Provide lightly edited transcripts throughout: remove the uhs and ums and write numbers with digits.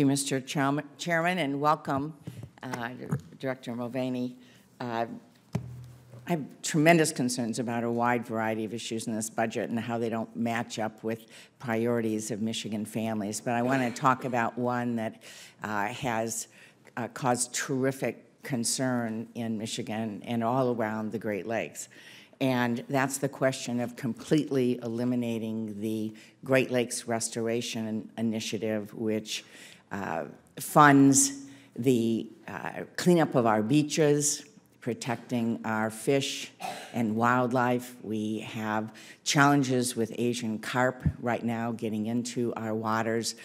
Thank you, Mr. Chairman, and welcome, Director Mulvaney. I have tremendous concerns about a wide variety of issues in this budget and how they don't match up with priorities of Michigan families. But I want to talk about one that has caused terrific concern in Michigan and all around the Great Lakes. And that's the question of completely eliminating the Great Lakes Restoration Initiative, which funds the cleanup of our beaches, protecting our fish and wildlife. We have challenges with Asian carp right now getting into our waters.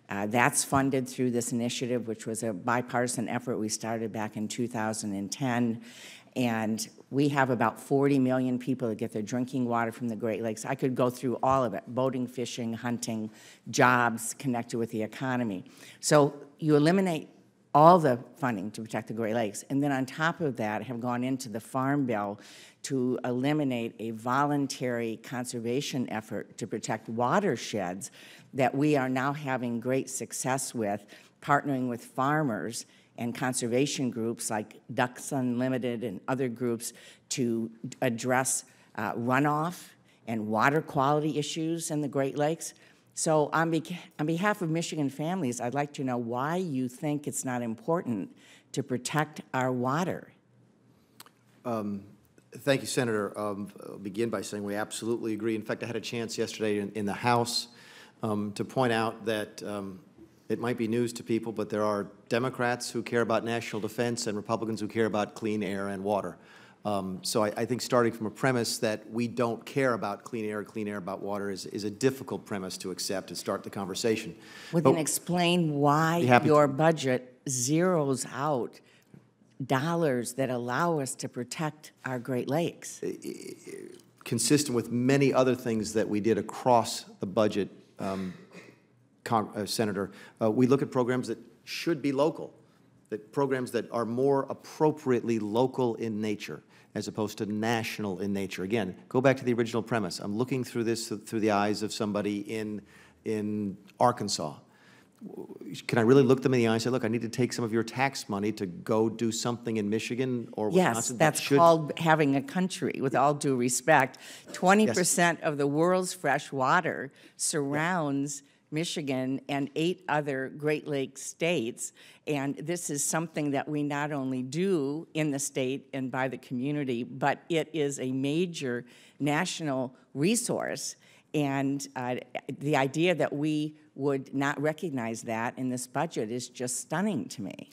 That's funded through this initiative, which was a bipartisan effort we started back in 2010. And we have about 40 million people that get their drinking water from the Great Lakes. I could go through all of it: boating, fishing, hunting, jobs connected with the economy. So you eliminate all the funding to protect the Great Lakes, and then on top of that have gone into the Farm Bill to eliminate a voluntary conservation effort to protect watersheds that we are now having great success with, partnering with farmers and conservation groups like Ducks Unlimited and other groups to address runoff and water quality issues in the Great Lakes. So on behalf of Michigan families, I'd like to know why you think it's not important to protect our water. Thank you, Senator. I'll begin by saying we absolutely agree. In fact, I had a chance yesterday in the House to point out that it might be news to people, but there are Democrats who care about national defense and Republicans who care about clean air and water. So I think starting from a premise that we don't care about clean air about water is a difficult premise to accept and start the conversation. Well, then explain why your budget zeroes out dollars that allow us to protect our Great Lakes. Consistent with many other things that we did across the budget, Senator, we look at programs that should be local, programs that are more appropriately local in nature as opposed to national in nature. Again, go back to the original premise. I'm looking through this through the eyes of somebody in Arkansas. Can I really look them in the eye and say, look, I need to take some of your tax money to go do something in Michigan or Wisconsin? Yes, that's called having a country, with all due respect. 20% of the world's fresh water surrounds Michigan and 8 other Great Lakes states, and this is something that we not only do in the state and by the community, but it is a major national resource, and the idea that we would not recognize that in this budget is just stunning to me.